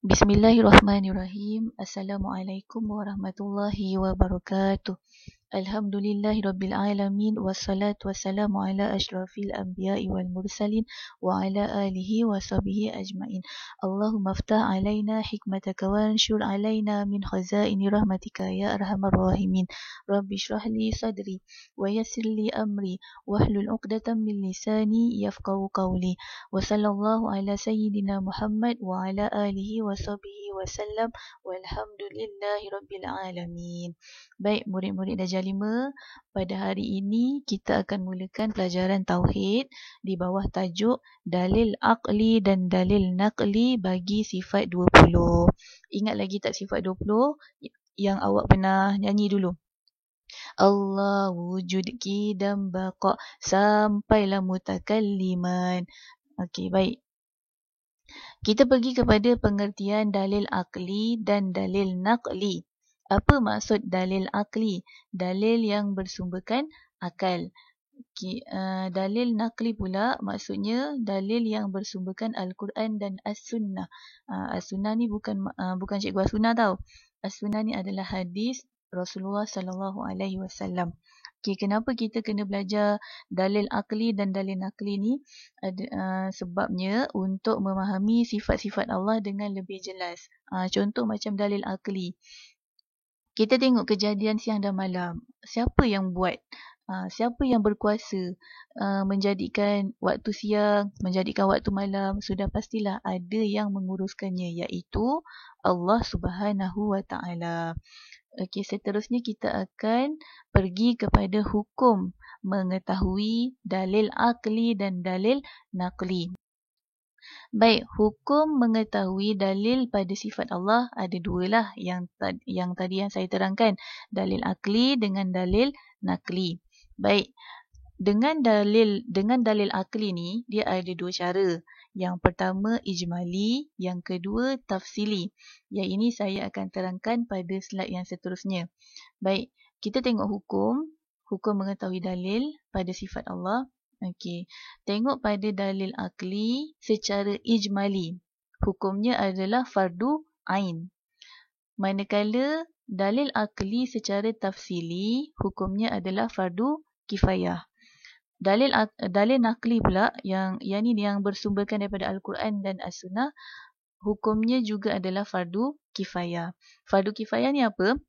Bismillahirrahmanirrahim. Assalamualaikum warahmatullahi wabarakatuh. Alhamdulillahirabbil alamin wassalatu wassalamu ala asyrafil anbiya'i wal mursalin wa ala alihi wa sahbihi ajmain. Allahumma aftah alaina hikmataka wanshur alaina min khazaini rahmatika ya arhamar rahimin. Rabbi shrah li sadri wa yassir li amri wahlul 'uqdatam min lisani yafqahu qawli. Wa sallallahu ala sayyidina Muhammad wa ala alihi wa sahbihi wasallam walhamdulillahi rabbil alamin. Baik, murid-murid Darjah 5, pada hari ini kita akan mulakan pelajaran Tauhid di bawah tajuk Dalil Aqli dan Dalil Naqli bagi sifat 20. Ingat lagi tak sifat 20 yang awak pernah nyanyi dulu? Allah wujud qidam baqa sampailah mutakalliman. Okey, baik. Kita pergi kepada pengertian dalil akli dan dalil naqli. Apa maksud dalil akli? Dalil yang bersumberkan akal. Dalil naqli pula maksudnya dalil yang bersumberkan Al-Quran dan As-Sunnah. As-Sunnah ni bukan cikgu As-Sunnah tau. As-Sunnah ni adalah hadis Rasulullah sallallahu alaihi wasallam. Kenapa kita kena belajar dalil akli dan dalil naqli ni? Sebabnya untuk memahami sifat-sifat Allah dengan lebih jelas. Contoh macam dalil akli. Kita tengok kejadian siang dan malam. Siapa yang buat? Siapa yang berkuasa menjadikan waktu siang, menjadikan waktu malam? Sudah pastilah ada yang menguruskannya, iaitu Allah Subhanahu wa Ta'ala. Okey, seterusnya kita akan pergi kepada hukum mengetahui dalil akli dan dalil naqli. Baik, hukum mengetahui dalil pada sifat Allah ada dua lah yang tadi yang saya terangkan. Dalil akli dengan dalil naqli. Baik, dengan dalil akli ni dia ada dua cara. Yang pertama ijmali, yang kedua tafsili. Yang ini saya akan terangkan pada slide yang seterusnya. Baik, kita tengok hukum mengetahui dalil pada sifat Allah. Okey, tengok pada dalil akli secara ijmali. Hukumnya adalah fardu ain. Manakala dalil akli secara tafsili, hukumnya adalah fardu kifayah. Dalil naqli pula yang ni yang bersumberkan daripada Al-Quran dan As-Sunnah, hukumnya juga adalah fardu kifayah. Fardu kifayah ni apa?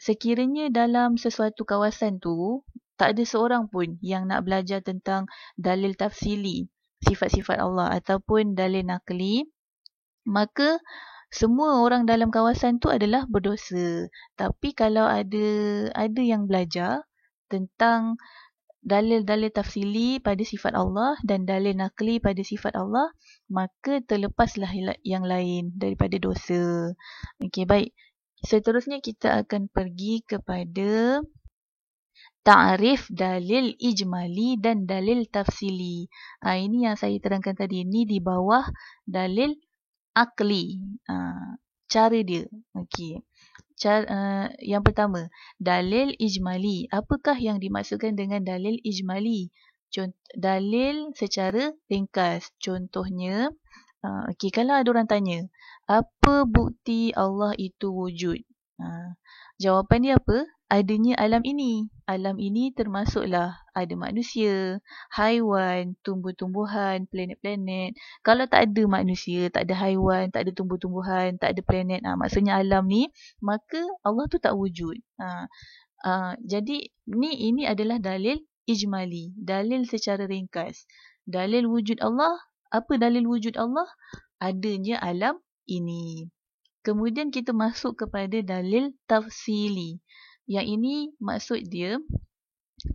Sekiranya dalam sesuatu kawasan tu tak ada seorang pun yang nak belajar tentang dalil tafsili, sifat-sifat Allah ataupun dalil naqli, maka semua orang dalam kawasan tu adalah berdosa. Tapi kalau ada yang belajar tentang dalil-dalil tafsili pada sifat Allah dan dalil naqli pada sifat Allah, maka terlepaslah yang lain daripada dosa. Okey, baik. Seterusnya kita akan pergi kepada ta'rif dalil ijmali dan dalil tafsili. Ini yang saya terangkan tadi. Ini di bawah dalil akli. Cara dia. Okey. Yang pertama, dalil ijmali. Apakah yang dimaksudkan dengan dalil ijmali? Dalil secara ringkas. Contohnya, kalau ada orang tanya, apa bukti Allah itu wujud? Jawapan dia apa? Adanya alam ini. Alam ini termasuklah ada manusia, haiwan, tumbuh-tumbuhan, planet-planet. Kalau tak ada manusia, tak ada haiwan, tak ada tumbuh-tumbuhan, tak ada planet, maksudnya alam ni, maka Allah tu tak wujud. Jadi ini adalah dalil ijmali, dalil secara ringkas. Dalil wujud Allah, apa dalil wujud Allah? Adanya alam ini. Kemudian kita masuk kepada dalil tafsili. Yang ini maksud dia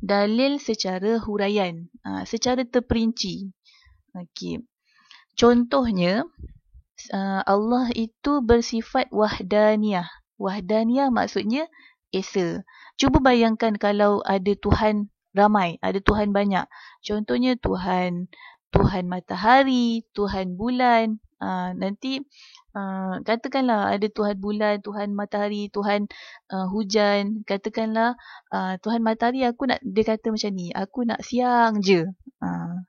dalil secara huraian, secara terperinci. Okey. Contohnya, Allah itu bersifat wahdaniyah. Wahdaniyah maksudnya esa. Cuba bayangkan kalau ada Tuhan ramai, ada Tuhan banyak. Contohnya Tuhan matahari, Tuhan bulan. Nanti katakanlah ada Tuhan bulan, Tuhan matahari, Tuhan hujan. Katakanlah Tuhan matahari dia kata macam ni, aku nak siang je.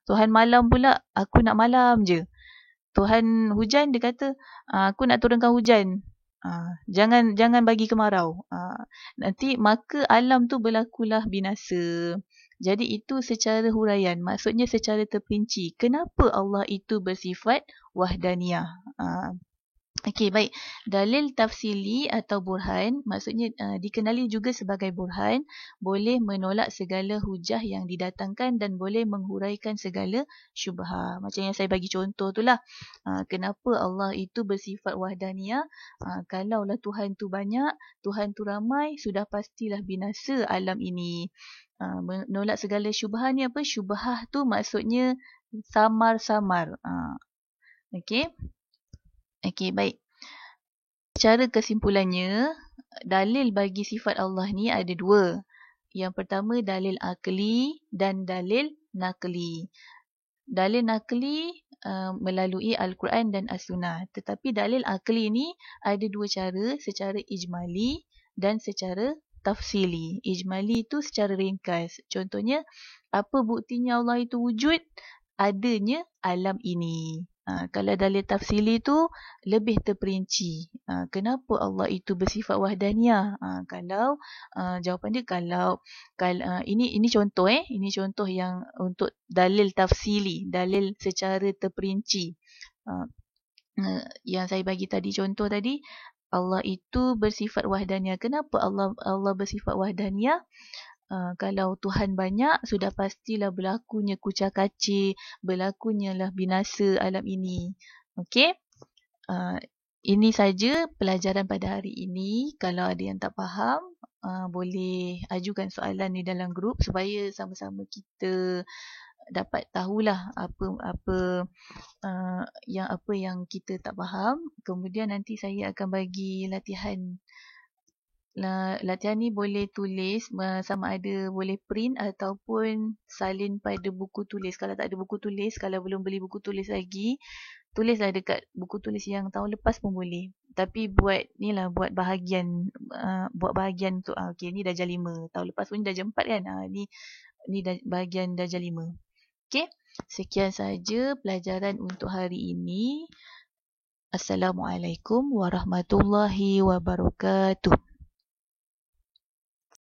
Tuhan malam pula, aku nak malam je. Tuhan hujan, dia kata, aku nak turunkan hujan. Jangan bagi kemarau. Nanti maka alam tu berlakulah binasa. Jadi itu secara huraian, maksudnya secara terperinci. Kenapa Allah itu bersifat wahdaniyah? Okey, baik. Dalil tafsili atau burhan, maksudnya dikenali juga sebagai burhan, boleh menolak segala hujah yang didatangkan dan boleh menghuraikan segala syubhah. Macam yang saya bagi contoh tu lah. Kenapa Allah itu bersifat wahdaniyah? Kalaulah Tuhan tu banyak, Tuhan tu ramai, sudah pastilah binasa alam ini. Menolak segala syubhah ni apa? Syubhah tu maksudnya samar-samar. Okey. Okey, baik. Secara kesimpulannya, dalil bagi sifat Allah ni ada dua. Yang pertama dalil akli dan dalil nakli. Dalil nakli melalui Al-Quran dan As-Sunnah. Tetapi dalil akli ni ada dua cara, secara ijmali dan secara tafsili. Ijmali itu secara ringkas. Contohnya, apa buktinya Allah itu wujud? Adanya alam ini. Kalau dalil tafsili tu lebih terperinci. Kenapa Allah itu bersifat wahdaniyah? Kalau jawapan dia kalau ini contoh ini contoh yang untuk dalil tafsili, dalil secara terperinci. Yang saya bagi tadi contoh tadi, Allah itu bersifat wahdaniyah. Kenapa Allah bersifat wahdaniyah? Kalau Tuhan banyak, sudah pastilah berlakunya kucak-kacir, berlakunya lah binasa alam ini. Okey? Ini saja pelajaran pada hari ini. Kalau ada yang tak faham, boleh ajukan soalan di dalam grup supaya sama-sama kita dapat tahulah apa yang kita tak faham. Kemudian nanti saya akan bagi latihan. Latihan ni boleh tulis, sama ada boleh print ataupun salin pada buku tulis. Kalau tak ada buku tulis, kalau belum beli buku tulis lagi, tulislah dekat buku tulis yang tahun lepas pun boleh. Tapi buat bahagian tu. Okey, ni darjah 5. Tahun lepas pun darjah 4 kan. Ni bahagian darjah 5. Okey, sekian saja pelajaran untuk hari ini. Assalamualaikum warahmatullahi wabarakatuh.